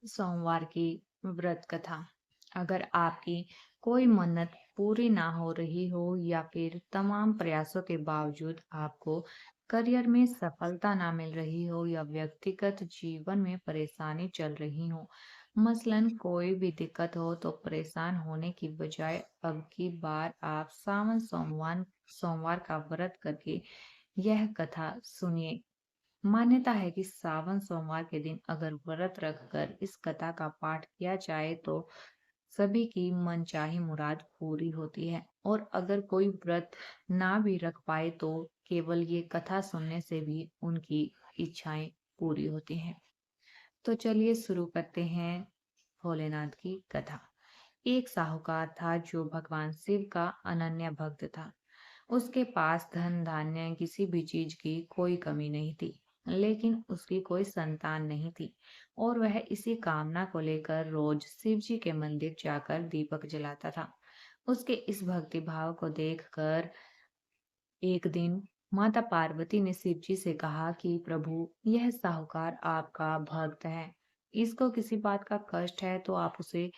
सोमवार की व्रत कथा। अगर आपकी कोई मन्नत पूरी ना हो रही हो या फिर तमाम प्रयासों के बावजूद आपको करियर में सफलता ना मिल रही हो या व्यक्तिगत जीवन में परेशानी चल रही हो, मसलन कोई भी दिक्कत हो, तो परेशान होने की बजाय अब की बार आप सावन सोमवार सोमवार का व्रत करके यह कथा सुनिए। मान्यता है कि सावन सोमवार के दिन अगर व्रत रखकर इस कथा का पाठ किया जाए तो सभी की मनचाही मुराद पूरी होती है, और अगर कोई व्रत ना भी रख पाए तो केवल ये कथा सुनने से भी उनकी इच्छाएं पूरी होती हैं। तो चलिए शुरू करते हैं भोलेनाथ की कथा। एक साहूकार था जो भगवान शिव का अनन्य भक्त था। उसके पास धन धान्य किसी भी चीज की कोई कमी नहीं थी, लेकिन उसकी कोई संतान नहीं थी, और वह इसी कामना को लेकर रोज शिव जी के मंदिर जाकर दीपक जलाता था। उसके इस भक्ति भाव को देखकर एक दिन माता पार्वती ने शिव जी से कहा कि प्रभु, यह साहूकार आपका भक्त है, इसको किसी बात का कष्ट है तो आप उसे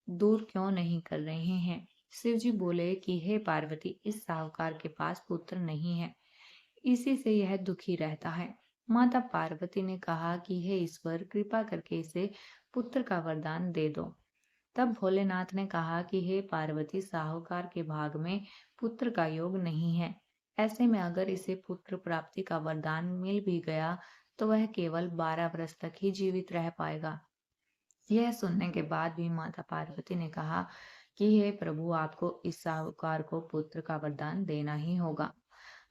दूर क्यों नहीं कर रहे हैं? शिव जी बोले कि हे पार्वती, इस साहूकार के पास पुत्र नहीं है, इसी से यह दुखी रहता है। माता पार्वती ने कहा कि हे ईश्वर, कृपा करके इसे पुत्र का वरदान दे दो। तब भोलेनाथ ने कहा कि हे पार्वती, साहूकार के भाग में पुत्र का योग नहीं है। ऐसे में अगर इसे पुत्र प्राप्ति का वरदान मिल भी गया तो वह केवल 12 वर्ष तक ही जीवित रह पाएगा। यह सुनने के बाद भी माता पार्वती ने कहा कि हे प्रभु, आपको इस साहूकार को पुत्र का वरदान देना ही होगा,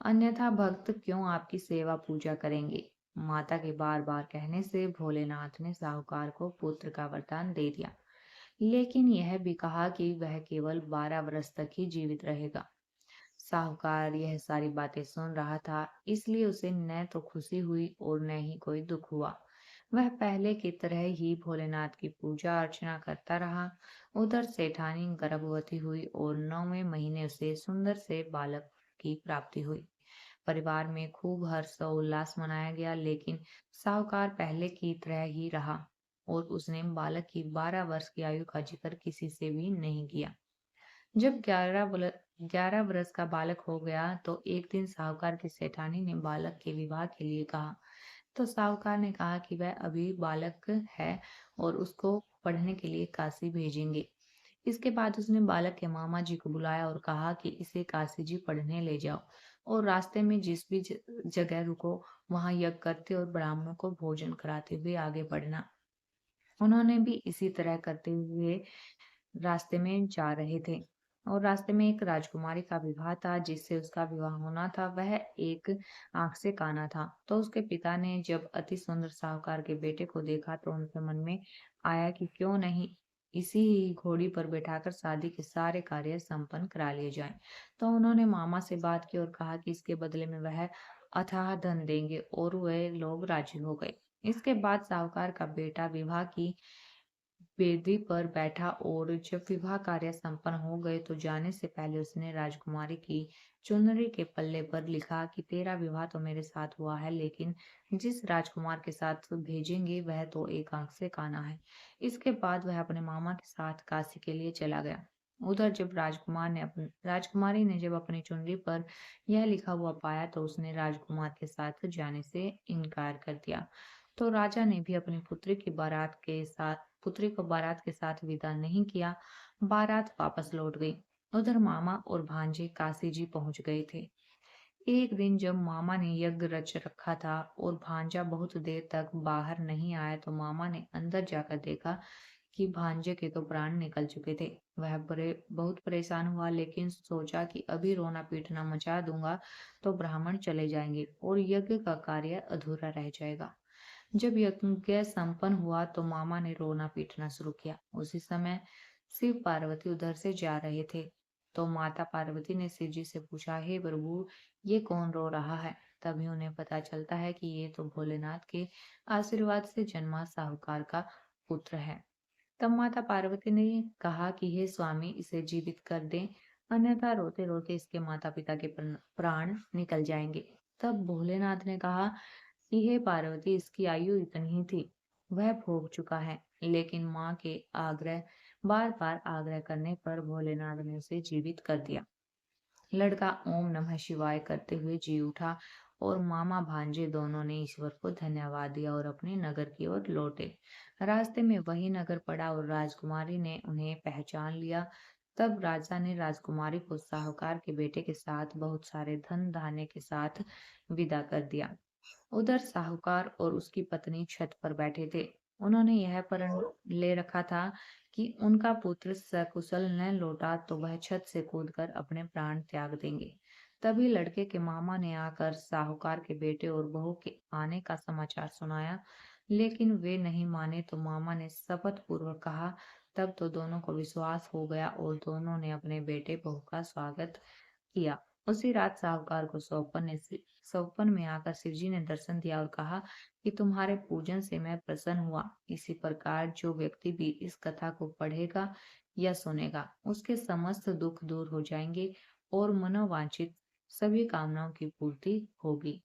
अन्यथा भक्त क्यों आपकी सेवा पूजा करेंगे। माता के बार बार कहने से भोलेनाथ ने साहूकार को पुत्र का वरदान दे दिया, लेकिन यह भी कहा कि वह केवल 12 वर्ष तक ही जीवित रहेगा। साहूकार यह सारी बातें सुन रहा था, इसलिए उसे न तो खुशी हुई और न ही कोई दुख हुआ। वह पहले की तरह ही भोलेनाथ की पूजा अर्चना करता रहा। उधर सेठानी गर्भवती हुई और 9वें महीने उसे सुंदर से बालक की प्राप्ति हुई। परिवार में खूब हर्ष और उल्लास मनाया गया, लेकिन साहूकार पहले की तरह ही रहा और उसने बालक की 12 वर्ष की आयु का जिक्र किसी से भी नहीं किया। जब 11 वर्ष का बालक हो गया तो एक दिन साहूकार की सेठानी ने बालक के विवाह के लिए कहा। तो साहूकार ने कहा कि वह अभी बालक है और उसको पढ़ने के लिए काशी भेजेंगे। इसके बाद उसने बालक के मामा जी को बुलाया और कहा कि इसे काशी जी पढ़ने ले जाओ, और रास्ते में जिस भी जगह रुको वहां यज्ञ करते और ब्राह्मणों को भोजन कराते हुए आगे बढ़ना। उन्होंने भी इसी तरह करते हुए रास्ते में जा रहे थे, और रास्ते में एक राजकुमारी का विवाह था जिससे उसका विवाह होना था। वह एक आंख से काना था। तो उसके पिता ने जब अति सुंदर साहूकार के बेटे को देखा तो उनके मन में आया कि क्यों नहीं इसी ही घोड़ी पर बैठाकर शादी के सारे कार्य संपन्न करा लिए जाएं। तो उन्होंने मामा से बात की और कहा कि इसके बदले में वह अथाह धन देंगे, और वे लोग राजी हो गए। इसके बाद साहूकार का बेटा विवाह की वेदी पर बैठा, और जब विवाह कार्य संपन्न हो गए तो जाने से पहले उसने राजकुमारी की चुनरी के पल्ले पर लिखा कि तेरा विवाह तो मेरे साथ हुआ है, लेकिन जिस राजकुमार के साथ भेजेंगे वह तो एक आंख से काना है। इसके बाद वह अपने मामा के साथ काशी के लिए चला गया। उधर जब राजकुमारी ने जब अपनी चुनरी पर यह लिखा हुआ पाया तो उसने राजकुमार के साथ जाने से इनकार कर दिया। तो राजा ने भी अपनी पुत्री को बारात के साथ विदा नहीं किया। बारात वापस लौट गई। उधर मामा और भांजे काशी जी पहुंच गए थे। एक दिन जब मामा ने यज्ञ रच रखा था और भांजा बहुत देर तक बाहर नहीं आया तो मामा ने अंदर जाकर देखा कि भांजे के तो प्राण निकल चुके थे। वह बहुत परेशान हुआ, लेकिन सोचा कि अभी रोना पीटना मचा दूंगा तो ब्राह्मण चले जाएंगे और यज्ञ का कार्य अधूरा रह जाएगा। जब यज्ञ संपन्न हुआ तो मामा ने रोना पीटना शुरू किया। उसी समय शिव पार्वती उधर से जा रहे थे। तो माता पार्वती ने शिव जी से पूछा, हे प्रभु, ये कौन रो रहा है? तभी उन्हें पता चलता है कि ये तो भोलेनाथ के आशीर्वाद से जन्मा साहूकार का पुत्र है। तब माता पार्वती ने कहा कि हे स्वामी, इसे जीवित कर दें, अन्यथा रोते रोते इसके माता पिता के प्राण निकल जाएंगे। तब भोलेनाथ ने कहा कि हे पार्वती, इसकी आयु इतनी ही थी, वह भोग चुका है। लेकिन माँ के बार बार आग्रह करने पर भोलेनाथ ने उसे जीवित कर दिया। लड़का ओम नमः शिवाय करते हुए जी उठा और मामा भांजे दोनों ने ईश्वर को धन्यवाद दिया और अपने नगर की ओर लौटे। रास्ते में वही नगर पड़ा और राजकुमारी ने उन्हें पहचान लिया। तब राजा ने राजकुमारी को साहूकार के बेटे के साथ बहुत सारे धन धान्य के साथ विदा कर दिया। उधर साहूकार और उसकी पत्नी छत पर बैठे थे। उन्होंने यह प्रण ले रखा था कि उनका पुत्र सकुशल न लौटा तो वह छत से कूदकर अपने प्राण त्याग देंगे। तभी लड़के के मामा ने आकर साहूकार के बेटे और बहू के आने का समाचार सुनाया, लेकिन वे नहीं माने तो मामा ने शपथ पूर्वक कहा। तब तो दोनों को विश्वास हो गया और दोनों ने अपने बेटे बहू का स्वागत किया। उसी रात साहूकार को स्वप्न में आकर शिवजी ने दर्शन दिया और कहा कि तुम्हारे पूजन से मैं प्रसन्न हुआ। इसी प्रकार जो व्यक्ति भी इस कथा को पढ़ेगा या सुनेगा, उसके समस्त दुख दूर हो जाएंगे और मनोवांछित सभी कामनाओं की पूर्ति होगी।